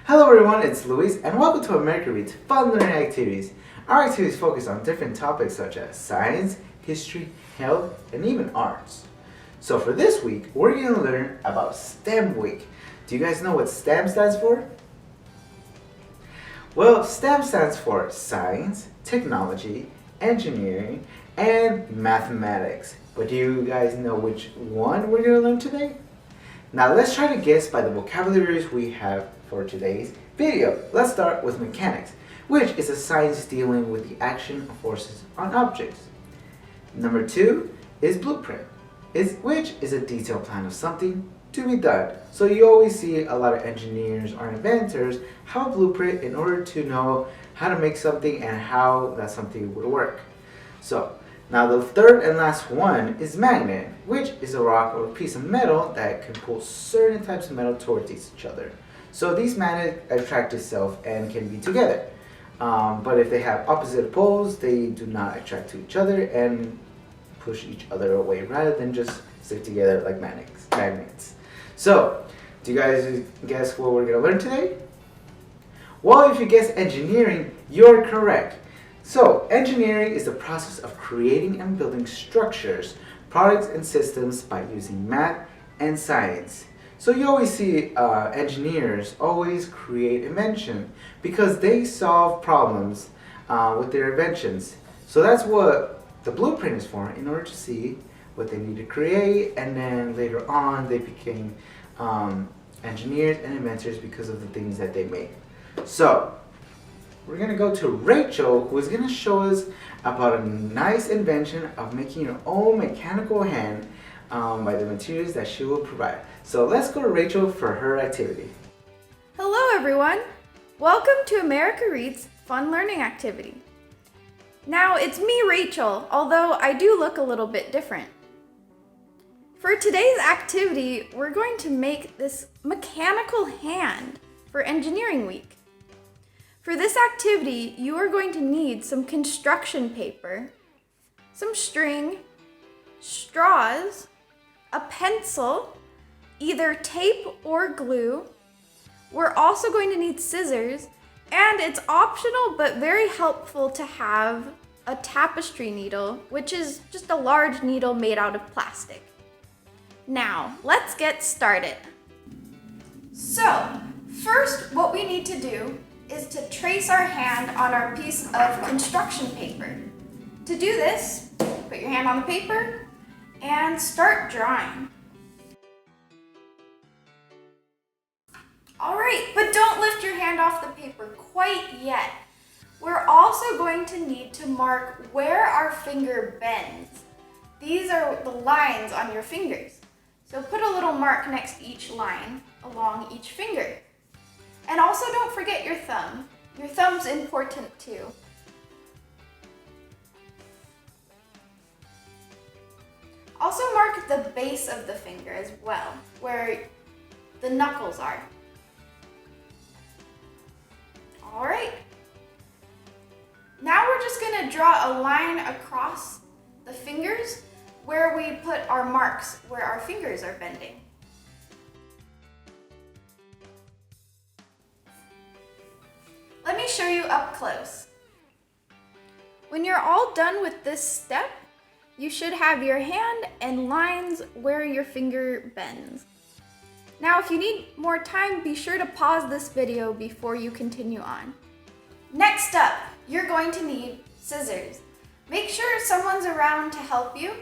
Hello everyone, it's Luis and welcome to America Reads Fun Learning Activities. Our activities focus on different topics such as science, history, health, and even arts. So for this week, we're going to learn about STEM Week. Do you guys know what STEM stands for? Well, STEM stands for Science, Technology, Engineering, and Mathematics. But do you guys know which one we're going to learn today? Now let's try to guess by the vocabularies we have for today's video. Let's start with mechanics, which is a science dealing with the action of forces on objects. Number 2 is blueprint, which is a detailed plan of something to be done. So you always see a lot of engineers or inventors have a blueprint in order to know how to make something and how that something would work. So now the third and last one is magnet, which is a rock or a piece of metal that can pull certain types of metal towards each other. So these magnets attract itself and can be together. But if they have opposite poles, they do not attract to each other and push each other away rather than just stick together like magnets. So, do you guys guess what we're going to learn today? Well, if you guess engineering, you're correct. So, engineering is the process of creating and building structures, products, and systems by using math and science. So you always see engineers always create invention because they solve problems with their inventions. So that's what the blueprint is for, in order to see what they need to create, and then later on they became engineers and inventors because of the things that they made. So we're going to go to Rachel, who is going to show us about a nice invention of making your own mechanical hand by the materials that she will provide. So let's go to Rachel for her activity. Hello everyone! Welcome to America Reads Fun Learning Activity. Now it's me, Rachel, although I do look a little bit different. For today's activity, we're going to make this mechanical hand for Engineering Week. For this activity, you are going to need some construction paper, some string, straws, a pencil, either tape or glue. We're also going to need scissors, and it's optional but very helpful to have a tapestry needle, which is just a large needle made out of plastic. Now, let's get started. So, first what we need to do is to trace our hand on our piece of construction paper. To do this, put your hand on the paper and start drawing. Alright, but don't lift your hand off the paper quite yet. We're also going to need to mark where our finger bends. These are the lines on your fingers. So put a little mark next to each line along each finger. And also don't forget your thumb. Your thumb's important too. Also mark the base of the finger as well, where the knuckles are. Alright. Now we're just going to draw a line across the fingers where we put our marks, where our fingers are bending. Let me show you up close. When you're all done with this step, you should have your hand and lines where your finger bends. Now, if you need more time, be sure to pause this video before you continue on. Next up, you're going to need scissors. Make sure someone's around to help you,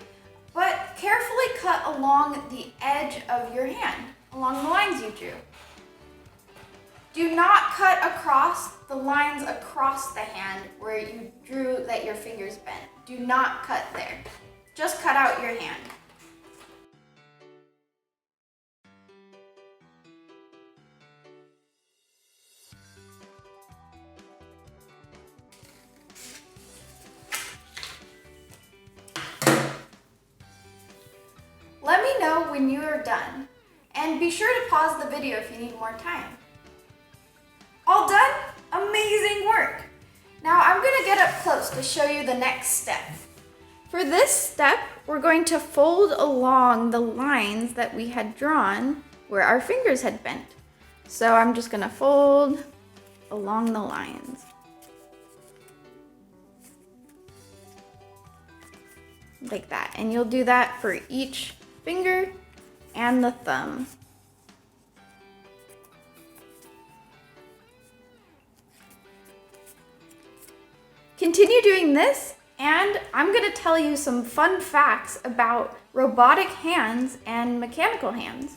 but carefully cut along the edge of your hand, along the lines you drew. Do not cut across the lines across the hand where you drew that your fingers bent. Do not cut there. Just cut out your hand. Let me know when you are done, and be sure to pause the video if you need more time. All done? Amazing work! Now I'm going to get up close to show you the next step. For this step, we're going to fold along the lines that we had drawn where our fingers had bent. So I'm just gonna fold along the lines. Like that. And you'll do that for each finger and the thumb. Continue doing this, and I'm going to tell you some fun facts about robotic hands and mechanical hands.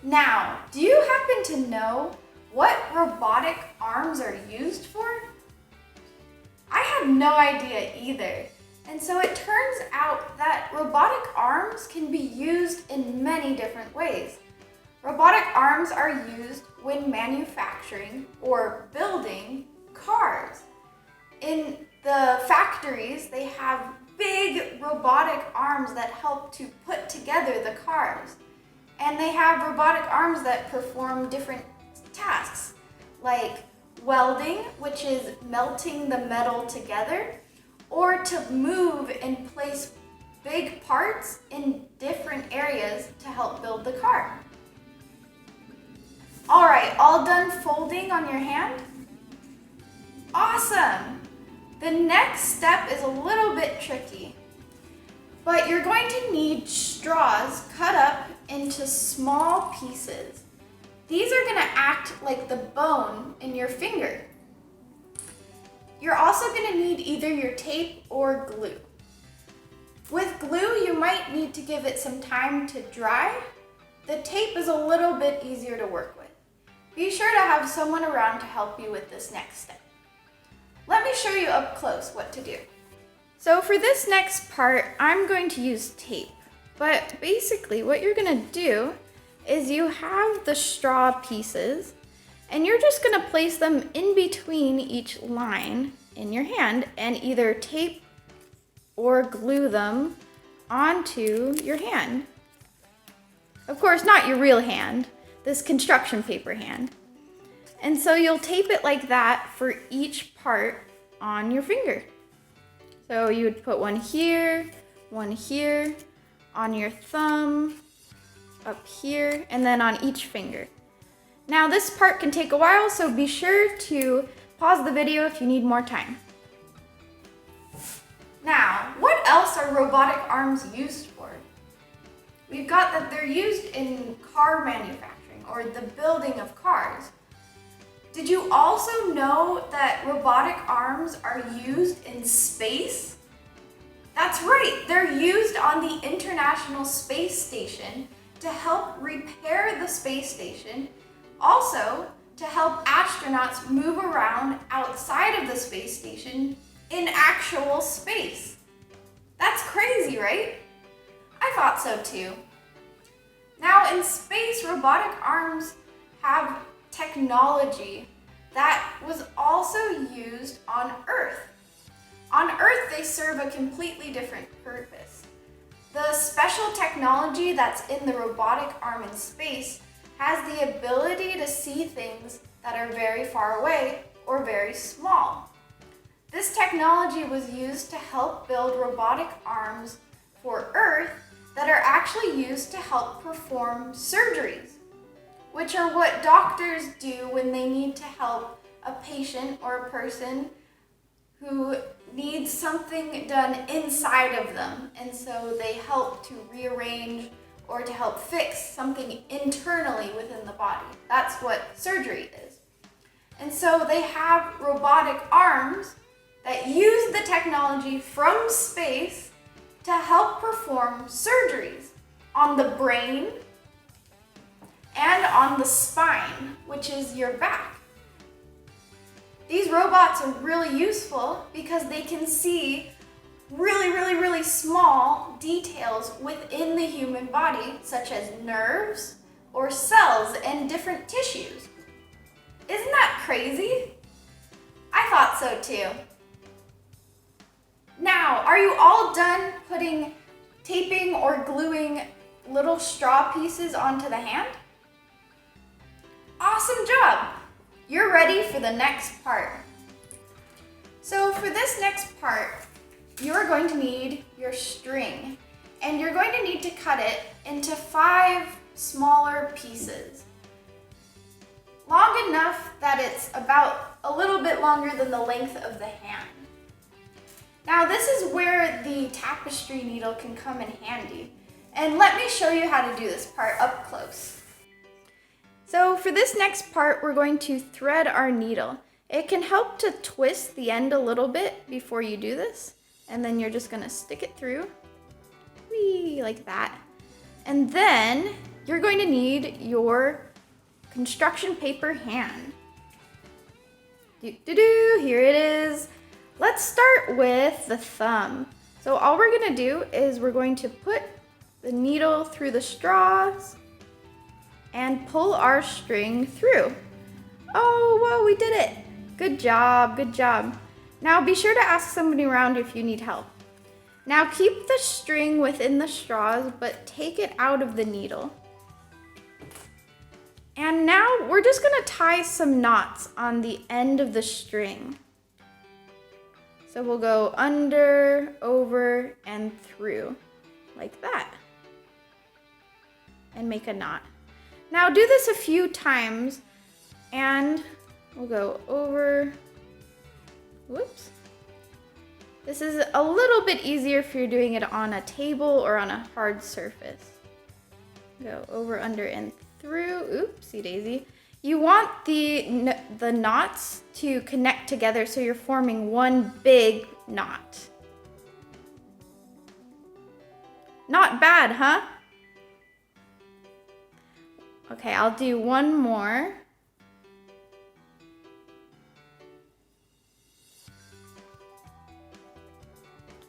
Now, do you happen to know what robotic arms are used for? I had no idea either. And so it turns out that robotic arms can be used in many different ways. Robotic arms are used when manufacturing or building cars. In the factories, they have big robotic arms that help to put together the cars. And they have robotic arms that perform different tasks, like welding, which is melting the metal together, or to move and place big parts in different areas to help build the car. All right, all done folding on your hand? Awesome! The next step is a little bit tricky, but you're going to need straws cut up into small pieces. These are going to act like the bone in your finger. You're also going to need either your tape or glue. With glue, you might need to give it some time to dry. The tape is a little bit easier to work with. Be sure to have someone around to help you with this next step. Let me show you up close what to do. So for this next part, I'm going to use tape. But basically what you're gonna do is you have the straw pieces and you're just gonna place them in between each line in your hand and either tape or glue them onto your hand. Of course, not your real hand, this construction paper hand. And so you'll tape it like that for each part on your finger. So you would put one here, on your thumb, up here, and then on each finger. Now this part can take a while, so be sure to pause the video if you need more time. Now, what else are robotic arms used for? We've got that they're used in car manufacturing or the building of cars. Did you also know that robotic arms are used in space? That's right, they're used on the International Space Station to help repair the space station, also to help astronauts move around outside of the space station in actual space. That's crazy, right? I thought so too. Now in space, robotic arms have technology that was also used on Earth. On Earth, they serve a completely different purpose. The special technology that's in the robotic arm in space has the ability to see things that are very far away or very small. This technology was used to help build robotic arms for Earth that are actually used to help perform surgeries, which are what doctors do when they need to help a patient or a person who needs something done inside of them. And so they help to rearrange or to help fix something internally within the body. That's what surgery is. And so they have robotic arms that use the technology from space to help perform surgeries on the brain and on the spine, which is your back. These robots are really useful because they can see really small details within the human body, such as nerves or cells and different tissues. Isn't that crazy? I thought so too. Now, are you all done putting taping or gluing little straw pieces onto the hand? Awesome job! You're ready for the next part. So for this next part, you're going to need your string, and you're going to need to cut it into 5 smaller pieces. long enough that it's about a little bit longer than the length of the hand. Now this is where the tapestry needle can come in handy. And let me show you how to do this part up close. So for this next part, we're going to thread our needle. It can help to twist the end a little bit before you do this. And then you're just gonna stick it through, whee, like that. And then you're going to need your construction paper hand. Here it is. Let's start with the thumb. So all we're gonna do is we're going to put the needle through the straws and pull our string through. Oh, whoa, we did it. Good job, good job. Now be sure to ask somebody around if you need help. Now keep the string within the straws, but take it out of the needle. And now we're just gonna tie some knots on the end of the string. So we'll go under, over, and through, like that. And make a knot. Now do this a few times, and we'll go over, whoops. This is a little bit easier if you're doing it on a table or on a hard surface. Go over, under, and through, oopsie daisy. You want the knots to connect together so you're forming one big knot. Not bad, huh? Okay, I'll do one more.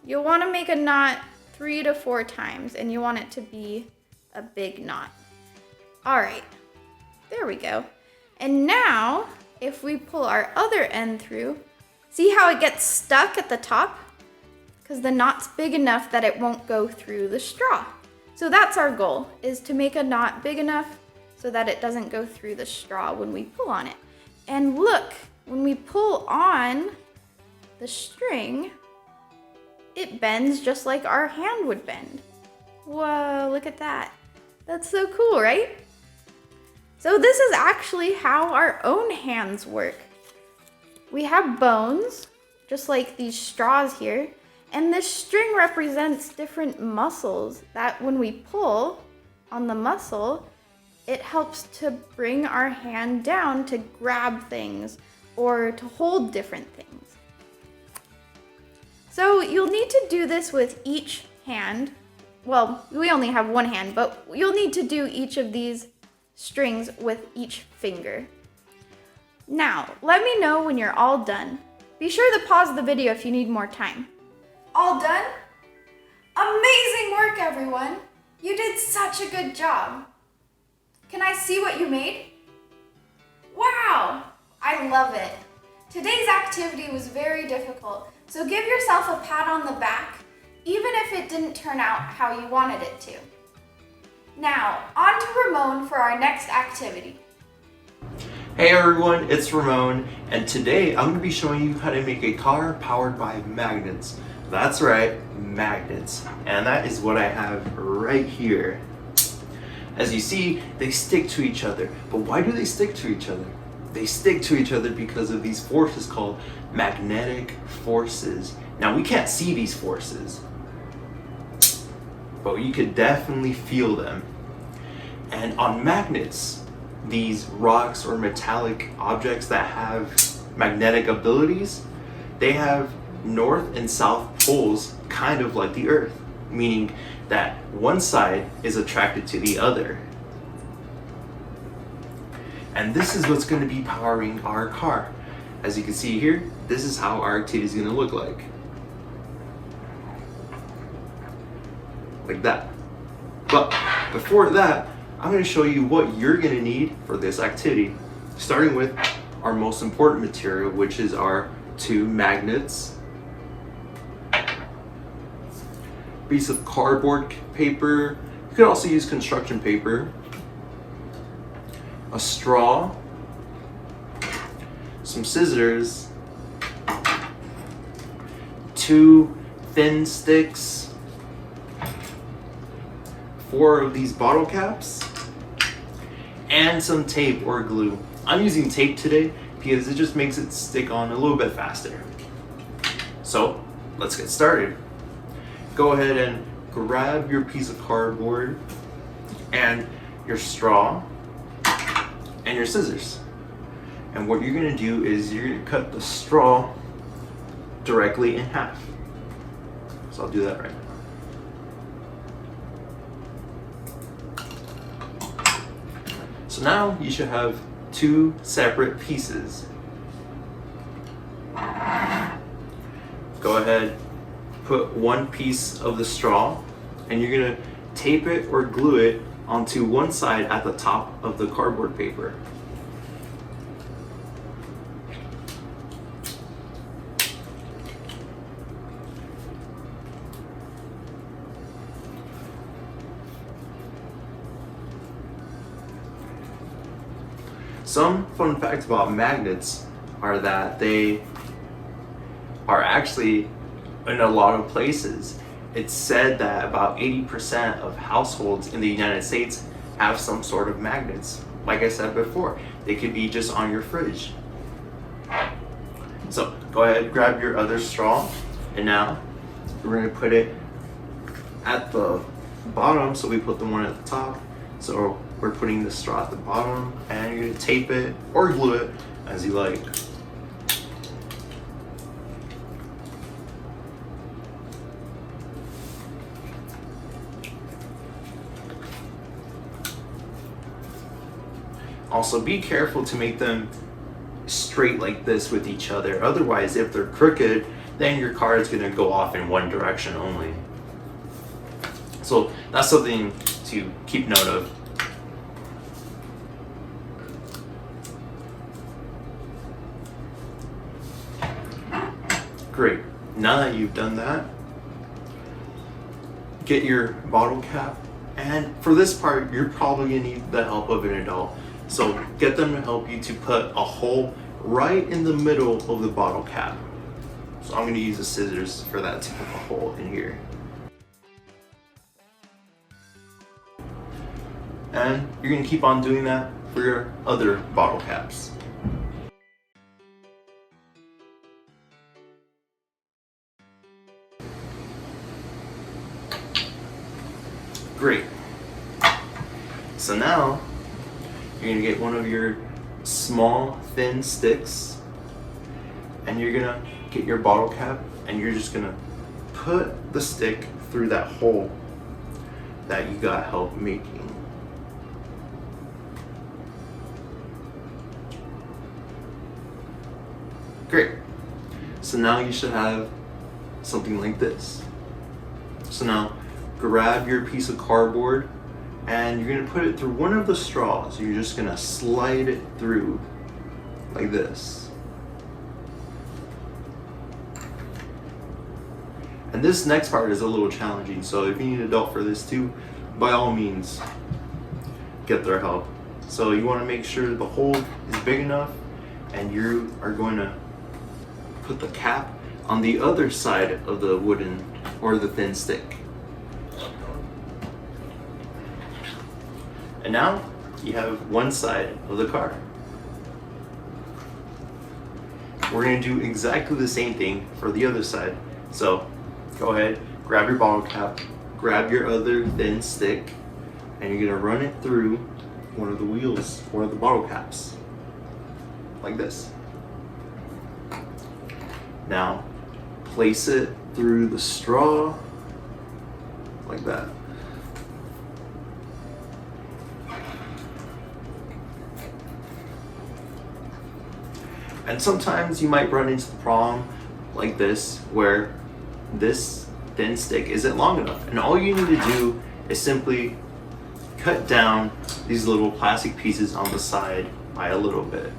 You'll want to make a knot 3 to 4 times, and you want it to be a big knot. All right, there we go. And now, if we pull our other end through, see how it gets stuck at the top? Because the knot's big enough that it won't go through the straw. So that's our goal, is to make a knot big enough so that it doesn't go through the straw when we pull on it. And look, when we pull on the string, it bends just like our hand would bend. Whoa, look at that. That's so cool, right? So this is actually how our own hands work. We have bones, just like these straws here, and this string represents different muscles that when we pull on the muscle, it helps to bring our hand down to grab things or to hold different things. So you'll need to do this with each hand. Well, we only have one hand, but you'll need to do each of these strings with each finger. Now, let me know when you're all done. Be sure to pause the video if you need more time. All done? Amazing work, everyone! You did such a good job. Can I see what you made? Wow! I love it. Today's activity was very difficult, so give yourself a pat on the back, even if it didn't turn out how you wanted it to. Now, on to Ramon for our next activity. Hey everyone, it's Ramon, and today I'm going to be showing you how to make a car powered by magnets. That's right, magnets. And that is what I have right here. As you see, they stick to each other. But why do they stick to each other? They stick to each other because of these forces called magnetic forces. Now, we can't see these forces, but you could definitely feel them. And on magnets, these rocks or metallic objects that have magnetic abilities, they have north and south poles, kind of like the Earth, meaning that one side is attracted to the other. And this is what's going to be powering our car. As you can see here, this is how our activity is going to look like. Like that. But before that, I'm going to show you what you're going to need for this activity. Starting with our most important material, which is our 2 magnets, piece of cardboard paper. You could also use construction paper, a straw, some scissors, 2 thin sticks, 4 of these bottle caps, and some tape or glue. I'm using tape today because it just makes it stick on a little bit faster. So let's get started. Go ahead and grab your piece of cardboard and your straw and your scissors. And what you're gonna do is you're gonna cut the straw directly in half. So I'll do that right now. So now you should have two separate pieces. Go ahead, put one piece of the straw and you're gonna tape it or glue it onto one side at the top of the cardboard paper. Some fun facts about magnets are that they are actually in a lot of places. It's said that about 80% of households in the United States have some sort of magnets. Like I said before, they could be just on your fridge. So go ahead, grab your other straw, and now we're gonna put it at the bottom, so we put the one at the top. So we're putting the straw at the bottom, and you're gonna tape it or glue it as you like. Also, be careful to make them straight like this with each other. Otherwise, if they're crooked, then your car is gonna go off in one direction only. So that's something to keep note of. Great. Now that you've done that, get your bottle cap. And for this part, you're probably gonna need the help of an adult. So get them to help you to put a hole right in the middle of the bottle cap. So I'm gonna use the scissors for that to put a hole in here. And you're gonna keep on doing that for your other bottle caps. Great. So now you're gonna get one of your small thin sticks and you're gonna get your bottle cap and you're just gonna put the stick through that hole that you got help making. Great. So now you should have something like this. So now grab your piece of cardboard and you're gonna put it through one of the straws. You're just gonna slide it through like this. And this next part is a little challenging, so if you need an adult for this too, by all means, get their help. So you wanna make sure the hole is big enough and you are going to put the cap on the other side of the wooden or the thin stick. And now you have one side of the car. We're gonna do exactly the same thing for the other side. So go ahead, grab your bottle cap, grab your other thin stick, and you're gonna run it through one of the wheels, one of the bottle caps, like this. Now place it through the straw, like that. And sometimes you might run into the problem like this, where this thin stick isn't long enough. And all you need to do is simply cut down these little plastic pieces on the side by a little bit.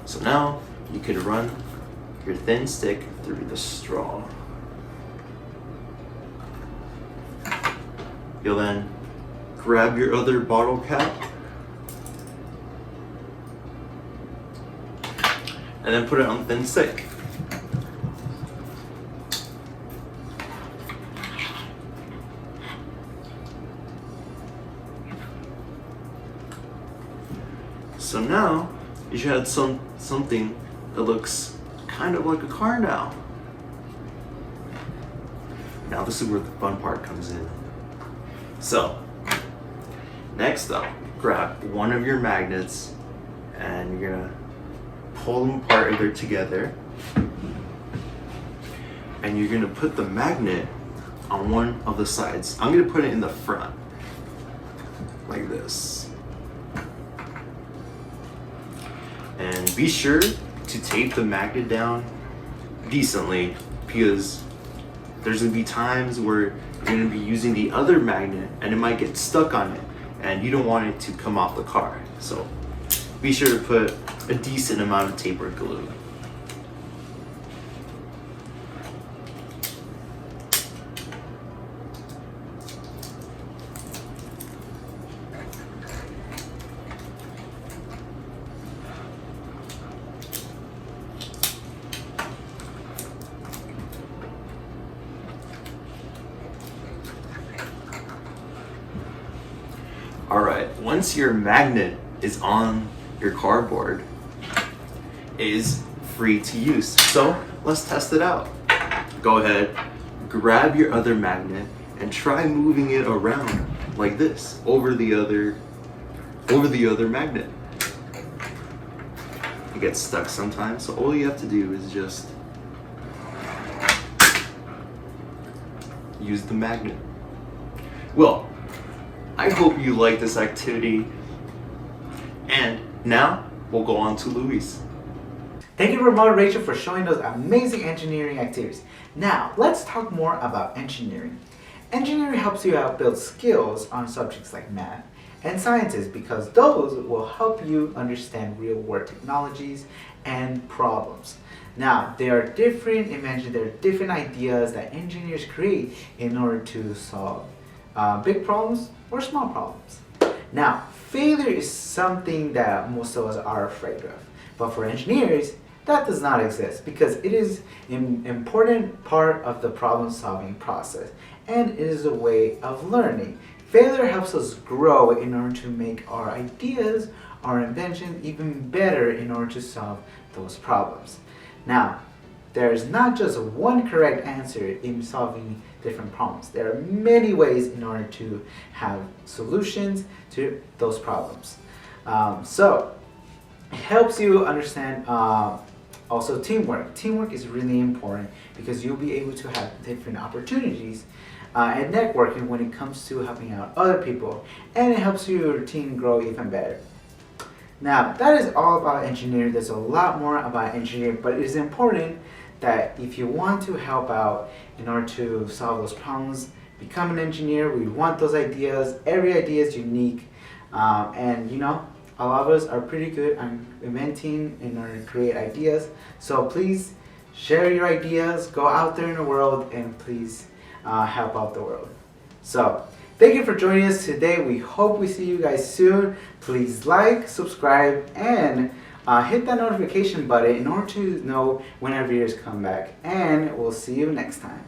So now you can run your thin stick through the straw. You'll then grab your other bottle cap and then put it on the thin stick. So now you should have something that looks kind of like a car now. Now this is where the fun part comes in. So next up, grab one of your magnets and you're gonna pull them apart either together, and you're gonna put the magnet on one of the sides. I'm gonna put it in the front like this. And be sure to tape the magnet down decently, because there's gonna be times where you're gonna be using the other magnet and it might get stuck on it and you don't want it to come off the car. So be sure to put a decent amount of tape or glue. Alright, once your magnet is on your cardboard, it is free to use. So let's test it out. Go ahead, grab your other magnet and try moving it around like this over the other magnet. It gets stuck sometimes, so all you have to do is just use the magnet. Well, I hope you like this activity, and now we'll go on to Luis. Thank you, Ramon and Rachel, for showing those amazing engineering activities. Now, let's talk more about engineering. Engineering helps you out build skills on subjects like math and sciences, because those will help you understand real-world technologies and problems. Now, there are different inventions, there are different ideas that engineers create in order to solve big problems or small problems. Now, failure is something that most of us are afraid of, but for engineers, that does not exist, because it is an important part of the problem-solving process, and it is a way of learning. Failure helps us grow in order to make our ideas, our invention even better in order to solve those problems. Now, there's not just one correct answer in solving different problems. There are many ways in order to have solutions to those problems. So, it helps you understand also teamwork. Teamwork is really important, because you'll be able to have different opportunities and networking when it comes to helping out other people, and it helps your team grow even better. Now, that is all about engineering. There's a lot more about engineering, but it is important that if you want to help out in order to solve those problems, become an engineer. We want those ideas. Every idea is unique, and you know, a lot of us are pretty good on inventing in order to create ideas. So please share your ideas, go out there in the world, and please help out the world. So thank you for joining us today. We hope we see you guys soon. Please like, subscribe, and hit that notification button in order to know when our videos come back. And we'll see you next time.